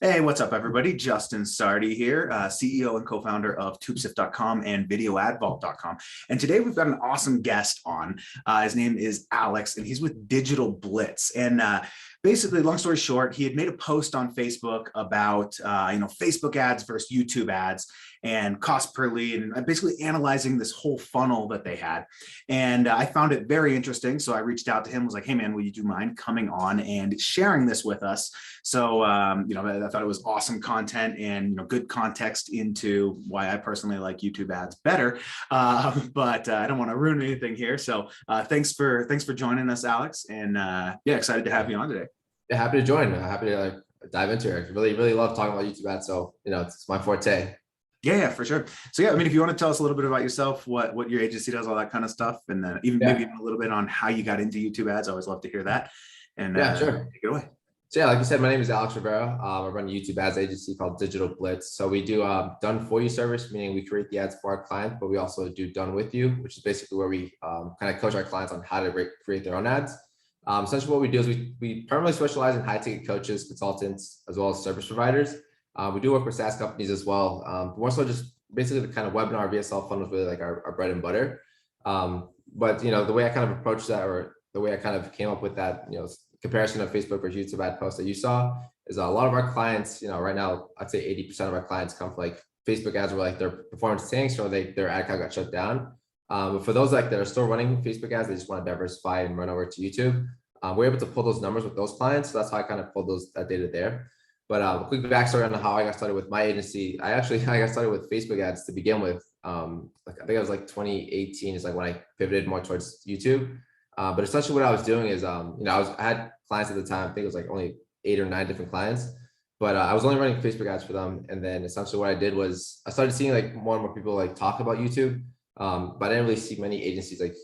Hey, what's up, everybody? Justin Sardi here, CEO and co-founder of TubeSift.com and VideoAdVault.com. And today we've got an awesome guest on. His name is Alex, and he's with Digital Blitz. And basically, long story short, he had made a post on Facebook about Facebook ads versus YouTube ads and cost per lead, and basically analyzing this whole funnel that they had. And I found it very interesting. So I reached out to him, was like, hey man, would you mind coming on and sharing this with us? So, I thought it was awesome content and, good context into why I personally like YouTube ads better. But I don't want to ruin anything here. So thanks for joining us, Alex. And yeah, excited to have you on today. Yeah, happy to join. Happy to dive into it. I really love talking about YouTube ads. So, it's my forte. Yeah, for sure. So yeah, I mean, if you want to tell us a little bit about yourself, what your agency does, all that kind of stuff, and then maybe even a little bit on how you got into YouTube ads. I always love to hear that. And yeah, sure. Take it away. So yeah, like you said, my name is Alex Rivera. I run a YouTube ads agency called Digital Blitz. So we do done for you service, meaning we create the ads for our clients, but we also do done with you, which is basically where we kind of coach our clients on how to create their own ads. Essentially what we do is we primarily specialize in high ticket coaches, consultants, as well as service providers. We do work with SaaS companies as well, more so just basically the kind of webinar VSL funnel is really like our bread and butter. But the way I kind of approached that, or the way I kind of came up with that, comparison of Facebook or YouTube ad post that you saw is a lot of our clients, right now, I'd say 80% of our clients come from like Facebook ads where like their performance tanks or their ad account got shut down. But for those that are still running Facebook ads, they just want to diversify and run over to YouTube. We're able to pull those numbers with those clients. So that's how I kind of pulled that data there. But a quick backstory on how I got started with my agency. I got started with Facebook ads to begin with. I think it was like 2018 is like when I pivoted more towards YouTube. But essentially what I was doing is, I had clients at the time, I think it was like only 8 or 9 different clients, but I was only running Facebook ads for them. And then essentially what I did was I started seeing like more and more people like talk about YouTube, but I didn't really see many agencies like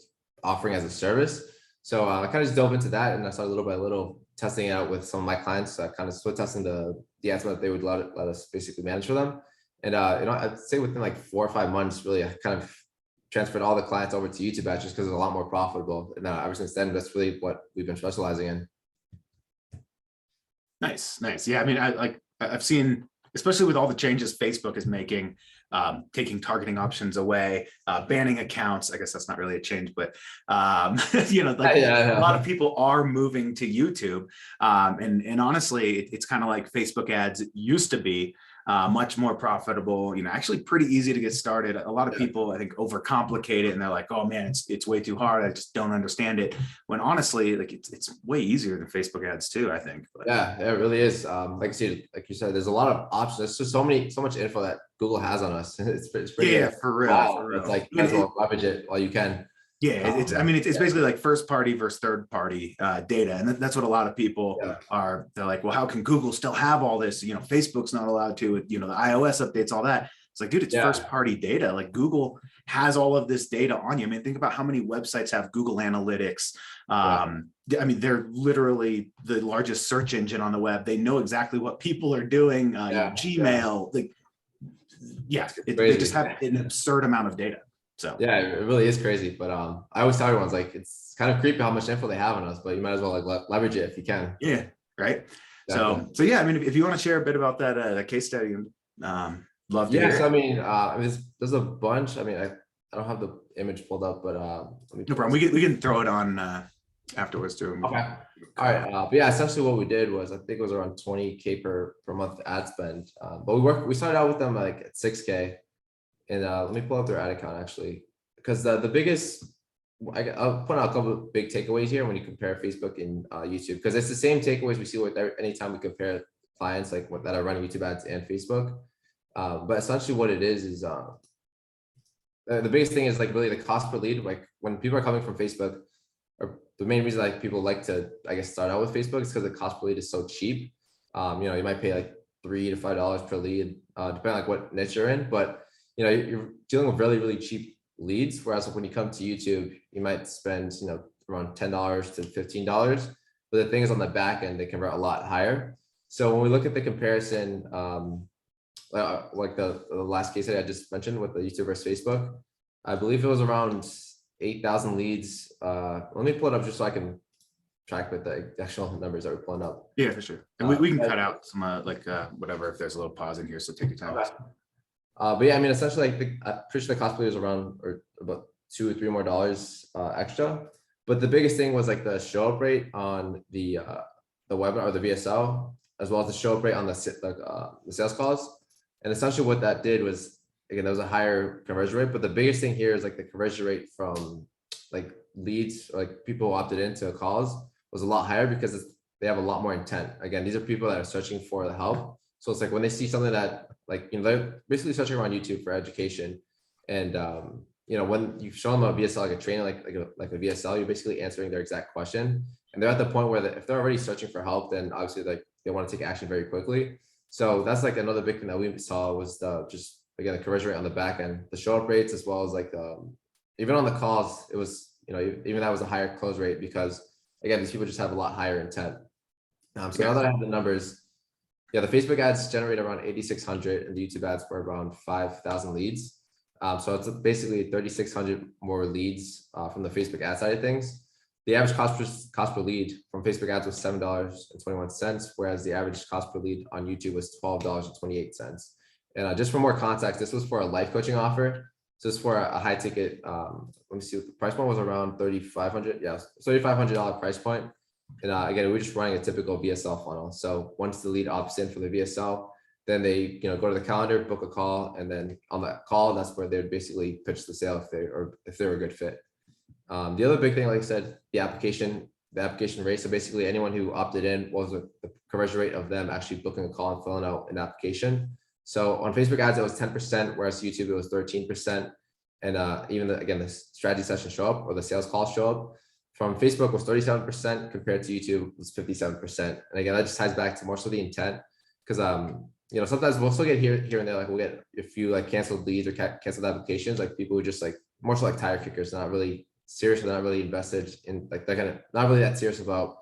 offering as a service. So I kind of just dove into that, and I started little by little testing it out with some of my clients, kind of split testing the ads that they would let us basically manage for them. And I'd say within like 4 or 5 months, really, I kind of transferred all the clients over to YouTube ads just because it's a lot more profitable. And ever since then, that's really what we've been specializing in. Nice. Yeah, I mean, I've seen, especially with all the changes Facebook is making, taking targeting options away, banning accounts. I guess that's not really a change, but a lot of people are moving to YouTube. And honestly, it's kind of like Facebook ads used to be. Much more profitable, actually pretty easy to get started. A lot of people, I think, overcomplicate it, and they're like, oh man, it's way too hard. I just don't understand it. When honestly, like it's way easier than Facebook ads too, I think. But yeah, it really is. Like you said, there's a lot of options. There's just so much info that Google has on us. It's pretty for real. It's like you might as well leverage it while you can. Yeah, it's basically like first party versus third party data. And that's what a lot of people are. They're like, well, how can Google still have all this? Facebook's not allowed to, with, the iOS updates, all that. It's like, dude, it's first party data. Like Google has all of this data on you. I mean, think about how many websites have Google Analytics. I mean, they're literally the largest search engine on the web. They know exactly what people are doing. Gmail, they just have an absurd amount of data. So yeah, it really is crazy. But I always tell everyone, like, it's kind of creepy how much info they have on us, but you might as well like leverage it if you can. Yeah, right. Definitely. So yeah, I mean, if you want to share a bit about that case study, love to hear. So I mean, there's a bunch. I mean, I don't have the image pulled up, but no problem. We can throw it on afterwards too. Okay. All right. But yeah, essentially what we did was, I think it was around 20K per month ad spend. But we started out with them like at 6K. And let me pull up their ad account actually, because the biggest, I'll point out a couple of big takeaways here when you compare Facebook and YouTube, because it's the same takeaways we see with anytime we compare clients like that are running YouTube ads and Facebook. But essentially what it is the biggest thing is like really the cost per lead. Like when people are coming from Facebook, or the main reason like people like to, I guess, start out with Facebook is because the cost per lead is so cheap. You might pay like $3 to $5 per lead, depending on like what niche you're in, but you're dealing with really, really cheap leads. Whereas when you come to YouTube, you might spend, around $10 to $15. But the thing is on the back end, they convert a lot higher. So when we look at the comparison, like the last case that I just mentioned with the YouTube versus Facebook, I believe it was around 8,000 leads. Let me pull it up just so I can track with the actual numbers that we're pulling up. Yeah, for sure. And we can cut out some whatever if there's a little pause in here. So take your time. Okay. But yeah, I mean, essentially, like I'm pretty sure the cost per lead was around or about $2 or $3 more extra. But the biggest thing was like the show up rate on the webinar or the VSL, as well as the show up rate on the sales calls. And essentially what that did was, again, there was a higher conversion rate, but the biggest thing here is like the conversion rate from like leads, or like people who opted into calls was a lot higher because they have a lot more intent. Again, these are people that are searching for the help. So it's like when they see something that like, you know, they're basically searching around YouTube for education. And, you know, when you show them a VSL, like a training, like a VSL, you're basically answering their exact question. And they're at the point where if they're already searching for help, then obviously like they want to take action very quickly. So that's like another big thing that we saw was just, again, the conversion rate on the back end, the show up rates, as well as like, even on the calls, it was, you know, even that was a higher close rate because again, these people just have a lot higher intent. So now that I have the numbers, yeah, the Facebook ads generate around 8,600 and the YouTube ads were around 5,000 leads. So it's basically 3,600 more leads from the Facebook ad side of things. The average cost per lead from Facebook ads was $7.21, whereas the average cost per lead on YouTube was $12.28. And just for more context, this was for a life coaching offer. So it's for a high ticket. Let me see what the price point was, around $3,500. Yeah, $3,500 price point. And again, we're just running a typical VSL funnel. So once the lead opts in for the VSL, then they, you know, go to the calendar, book a call, and then on that call, that's where they would basically pitch the sale if they were a good fit. The other big thing, like I said, the application rate. So basically, anyone who opted in, what was the conversion rate of them actually booking a call and filling out an application. So on Facebook ads, it was 10%, whereas YouTube, it was 13%. And even again, the strategy session show up or the sales call show up from Facebook was 37% compared to YouTube was 57%. And again, that just ties back to more so the intent, because you know, sometimes we'll still get here and there, like we'll get a few like canceled leads or canceled applications, like people who just like more so like tire kickers, not really serious, they're not really invested in, like they're kind of not really that serious about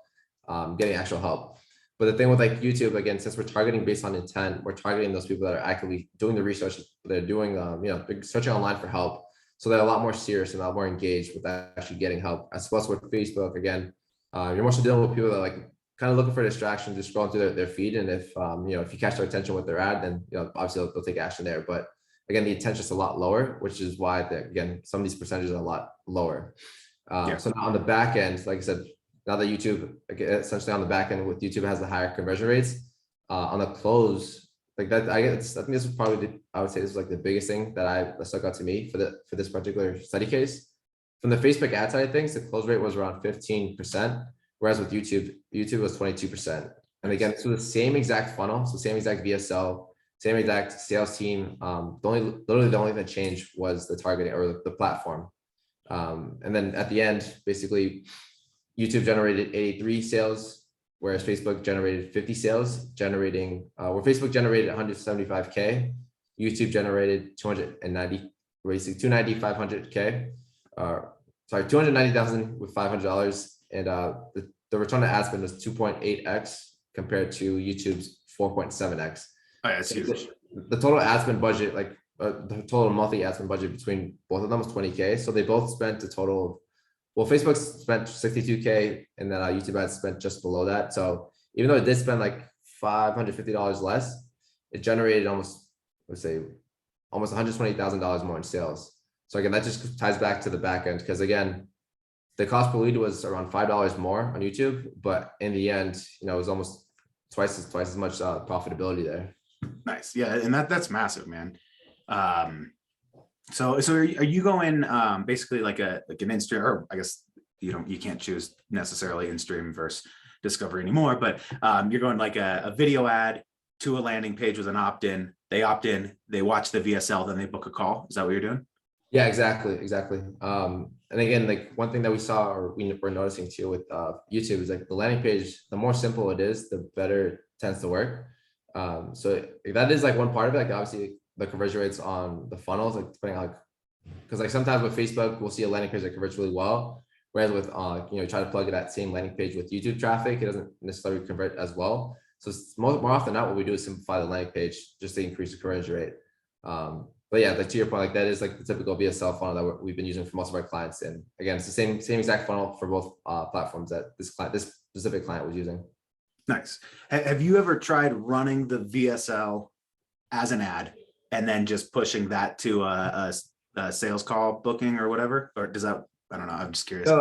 getting actual help. But the thing with like YouTube, again, since we're targeting based on intent, we're targeting those people that are actively doing the research, they're doing you know, they're searching online for help. So they're a lot more serious and a lot more engaged with actually getting help. As well as with Facebook, again, you're mostly dealing with people that are like kind of looking for distraction, just scrolling through their feed. And if you know, if you catch their attention with their ad, then you know, obviously they'll take action there. But again, the intent is a lot lower, which is why again, some of these percentages are a lot lower. So now on the back end, like I said, now that YouTube, essentially on the back end with YouTube has the higher conversion rates on the close, like that, I think this is probably I would say this is like the biggest thing that stuck out to me for this particular study case. From the Facebook ad side of things, the close rate was around 15%, whereas with YouTube was 22%. And again, this was the same exact funnel, so same exact VSL, same exact sales team. Literally the only thing that changed was the targeting or the platform. And then at the end, basically, YouTube generated 83 sales, whereas Facebook generated 50 sales, generating where Facebook generated 175K, YouTube generated 290, basically 290,500K, sorry, 290,000 with $500, and the return on ad spend was 2.8x compared to YouTube's 4.7x. Oh, yeah, that's huge. The total ad spend budget, like the total monthly ad spend budget between both of them was 20K. So they both spent a total of, well, Facebook spent 62K and then YouTube ads spent just below that. So even though it did spend like $550 less, it generated almost, let's say, almost $120,000 more in sales. So again, that just ties back to the back end, because again, the cost per lead was around $5 more on YouTube, but in the end, you know, it was almost twice as much profitability there. Nice. Yeah, and that's massive, man. So are you going basically like an in-stream, or I guess you can't choose necessarily in-stream versus discovery anymore, but you're going like a video ad to a landing page with an opt-in. They opt in, they watch the VSL, then they book a call. Is that what you're doing? Yeah, exactly. And again, like one thing that we saw or we're noticing too with YouTube is like the landing page, the more simple it is, the better it tends to work. So that is like one part of it. Like obviously the conversion rates on the funnels, like depending on, like, because like sometimes with Facebook, we'll see a landing page that converts really well. Whereas with, try to plug that same landing page with YouTube traffic, it doesn't necessarily convert as well. So more often than not, what we do is simplify the landing page just to increase the conversion rate. but yeah, like to your point, like that is like the typical VSL funnel that we've been using for most of our clients. And again, it's the same exact funnel for both platforms that this specific client was using. Nice. Have you ever tried running the VSL as an ad and then just pushing that to a sales call booking or whatever? Or does that, I don't know, I'm just curious. So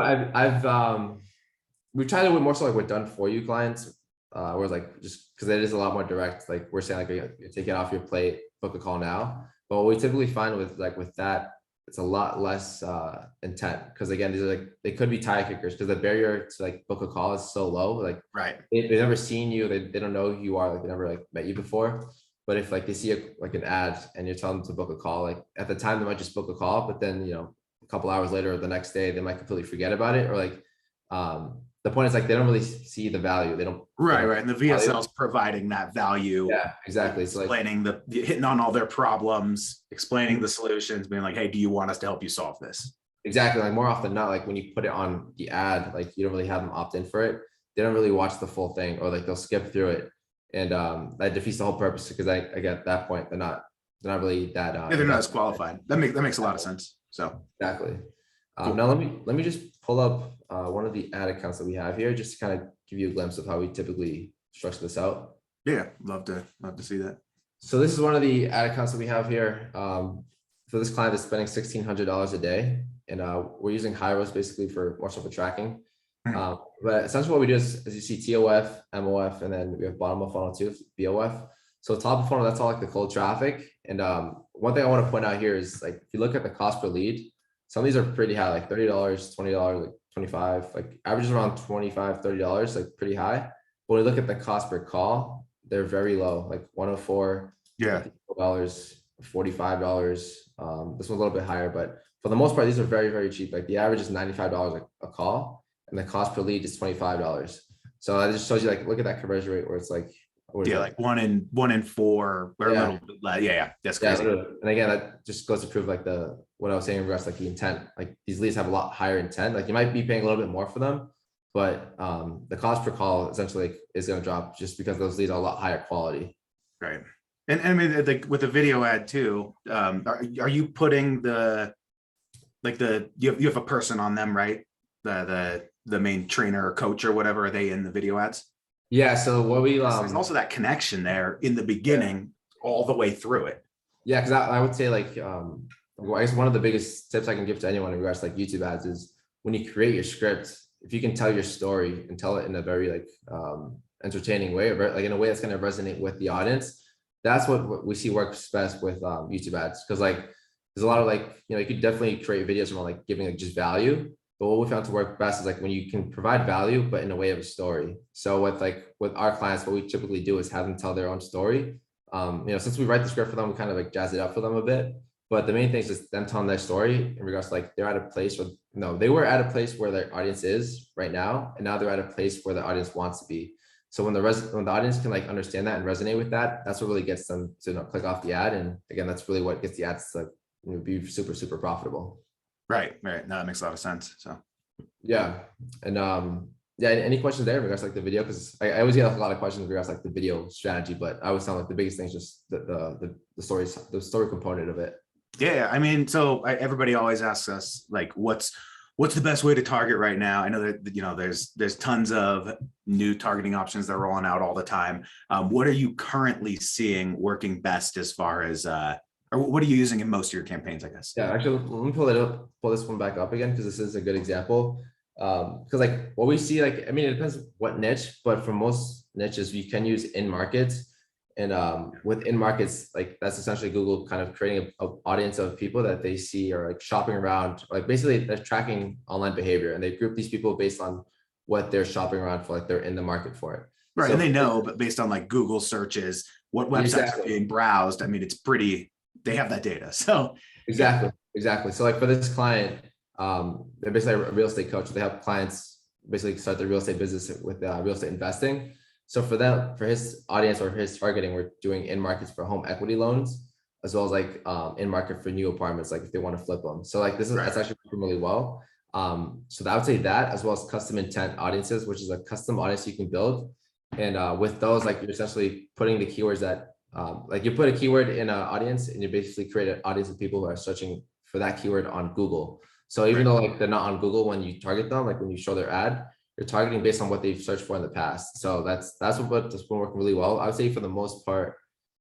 we've tried it with more so like with done for you clients, where it's like just because it is a lot more direct. Like we're saying, like you take it off your plate, book a call now. But what we typically find with that, it's a lot less intent, because again, these are like, they could be tire kickers because the barrier to like book a call is so low. Like Right. they've never seen you, they don't know who you are, like they never like met you before. But if like they see like an ad and you're telling them to book a call, like at the time they might just book a call, but then a couple hours later or the next day they might completely forget about it, or like the point is like they don't really see the value. They don't. Right. And the VSL is providing that value. Yeah, exactly. So explaining hitting on all their problems, explaining the solutions, being like, hey, do you want us to help you solve this? Exactly. Like more often than not, like when you put it on the ad, like you don't really have them opt in for it. They don't really watch the full thing, or like they'll skip through it. And that defeats the whole purpose, because I get at that point, they're not really that they're not as qualified. That makes a lot of sense. So exactly. Cool. Now let me just pull up one of the ad accounts that we have here, just to kind of give you a glimpse of how we typically structure this out. Yeah, love to see that. So this is one of the ad accounts that we have here. For this client is spending $1,600 a day, and we're using Hyros basically for more so for tracking. But essentially what we do is, as you see, TOF, MOF, and then we have bottom of funnel too, BOF. So top of funnel, that's all like the cold traffic. And one thing I want to point out here is, like, if you look at the cost per lead, some of these are pretty high, like $30, $20, like $25, like averages around $25, $30, like pretty high. But when we look at the cost per call, they're very low, like $104, yeah, $45. This one's a little bit higher, but for the most part, these are very, very cheap. Like the average is $95 like a call, and the cost per lead is $25. So that just shows you, like, look at that conversion rate where it's like, like 1 in 4 or a little bit less. Yeah, that's crazy. Yeah, and again, that just goes to prove like what I was saying in regards to like the intent. Like these leads have a lot higher intent. Like you might be paying a little bit more for them, but the cost per call essentially is going to drop just because those leads are a lot higher quality. Right. And I mean, like with the video ad too, are you putting you have a person on them, right? The main trainer or coach or whatever, are they in the video ads? Yeah. So what we there's also that connection there in the beginning, all the way through it. Yeah, because I would say like I guess one of the biggest tips I can give to anyone in regards to like YouTube ads is, when you create your script, if you can tell your story and tell it in a very like entertaining way, or like in a way that's going to resonate with the audience, that's what we see works best with YouTube ads. Because like there's a lot of like, you could definitely create videos from like giving like just value, but what we found to work best is like when you can provide value but in a way of a story. So with our clients, what we typically do is have them tell their own story. Since we write the script for them, we kind of like jazz it up for them a bit, but the main thing is just them telling their story in regards to like they're at a place where they were at a place where their audience is right now, and now they're at a place where the audience wants to be. So when the audience can like understand that and resonate with that, that's what really gets them to click off the ad. And again, that's really what gets the ads to be super, super profitable. Right. No, that makes a lot of sense. So yeah. And any questions there in regards to like the video? Because I always get a lot of questions in regards to like the video strategy, but I always sound like the biggest thing is just the story component of it. Yeah, I mean, so everybody always asks us like, what's the best way to target right now? I know that there's tons of new targeting options that are rolling out all the time. What are you currently seeing working best as far as or what are you using in most of your campaigns, I guess? Yeah, actually, let me pull this one back up again, because this is a good example. Because like what we see, like, I mean, it depends what niche, but for most niches, you can use in markets. And within markets, like that's essentially Google kind of creating an audience of people that they see are like shopping around, like basically they're tracking online behavior, and they group these people based on what they're shopping around for, like they're in the market for it. Right. So, and they know, but based on like Google searches, what websites are being browsed. I mean, they have that data. So exactly. So like for this client, they're basically a real estate coach. They help clients basically start their real estate business with real estate investing. So for his audience or his targeting, we're doing in markets for home equity loans, as well as like in market for new apartments, like if they want to flip them. So like that's actually working really well. So I would say that, as well as custom intent audiences, which is a custom audience you can build. And with those, like you're essentially putting the keywords that Like you put a keyword in an audience and you basically create an audience of people who are searching for that keyword on Google. So even though like they're not on Google when you target them, like when you show their ad, you're targeting based on what they've searched for in the past. So that's what's been working really well. I would say for the most part,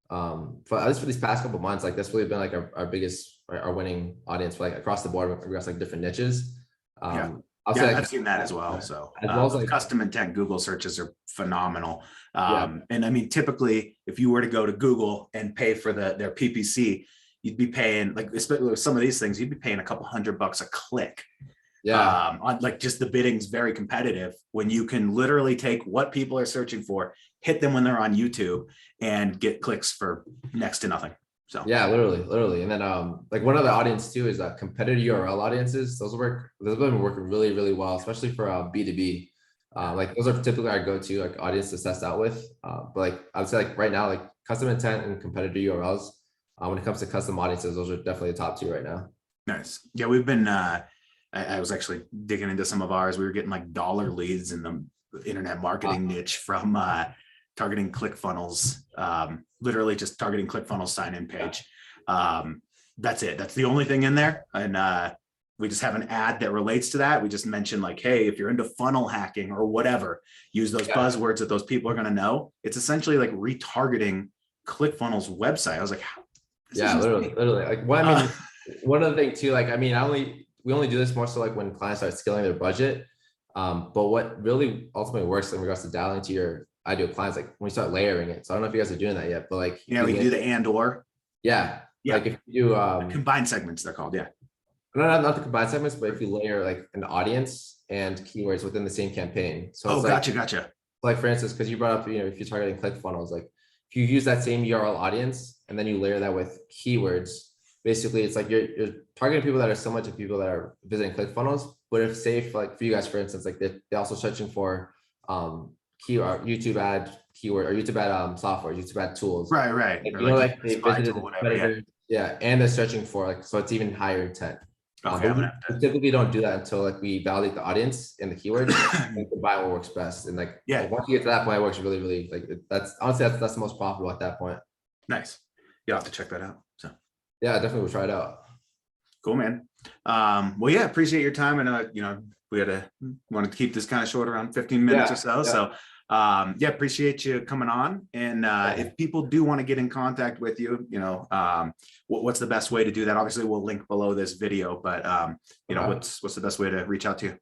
for at least for these past couple of months, like that's really been like our biggest, our winning audience for like across the board across like different niches. I'll say like, I've seen that as well. So as well as like custom intent Google searches are phenomenal. Yeah. And I mean, typically, if you were to go to Google and pay for their PPC, you'd be paying, like, especially with some of these things, you'd be paying a couple $100 a click. Yeah. On like just the bidding's very competitive when you can literally take what people are searching for, hit them when they're on YouTube, and get clicks for next to nothing. So yeah, literally. And then like one other audience too is competitor URL audiences. Those have been working really, really well, especially for B2B. Like those are typically our go-to like audience to test out with. But like I would say like right now, like custom intent and competitor URLs, when it comes to custom audiences, those are definitely the top two right now. Nice. Yeah, we've been I was actually digging into some of ours. We were getting like dollar leads in the internet marketing niche from targeting ClickFunnels, literally just targeting ClickFunnels sign-in page. That's it. That's the only thing in there. And we just have an ad that relates to that. We just mentioned like, hey, if you're into funnel hacking or whatever, use those buzzwords that those people are going to know. It's essentially like retargeting ClickFunnels website. I was like, literally. Like, well, I mean, one other thing too, like, I mean, we only do this more so like when clients start scaling their budget. But what really ultimately works in regards to dialing to your ideal clients, like when we start layering it. So I don't know if you guys are doing that yet, but like, we can do the and or. Yeah. Like if you do combined segments, they're called. Yeah. Not the combined segments, but if you layer like an audience and keywords within the same campaign. So gotcha. Like for instance, because you brought up, if you're targeting ClickFunnels, like if you use that same URL audience and then you layer that with keywords, basically it's like you're targeting people that are similar to people that are visiting ClickFunnels. But if say like for you guys, for instance, like they're also searching for keyword YouTube ad keyword or YouTube ad software, YouTube ad tools. Right. Like they visited the competitor, and they're searching for like, so it's even higher intent. Okay, we typically don't do that until like we validate the audience and the keywords and combine what works best. And like, once you get to that point, it works really, really like that's honestly that's the most profitable at that point. Nice. You'll have to check that out. So yeah, definitely we'll try it out. Cool, man. Well, yeah, appreciate your time. And we wanted to keep this kind of short, around 15 minutes or so. So appreciate you coming on. And if people do want to get in contact with you, what's the best way to do that? Obviously we'll link below this video, but what's the best way to reach out to you?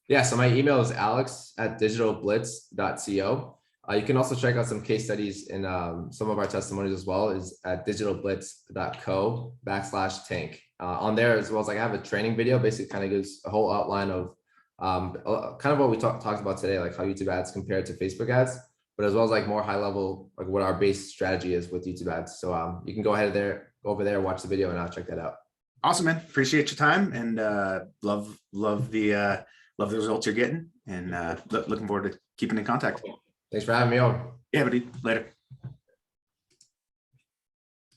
Yeah, so my email is alex@digitalblitz.co. You can also check out some case studies in some of our testimonies as well, is at digitalblitz.co/tank. On there, as well as like I have a training video, basically kind of gives a whole outline of kind of what we talked about today, like how YouTube ads compare to Facebook ads, but as well as like more high level, like what our base strategy is with YouTube ads. So you can go over there, watch the video, and I'll check that out. Awesome, man. Appreciate your time, and love the results you're getting, and looking forward to keeping in contact. Thanks for having me on. Yeah, buddy. Later.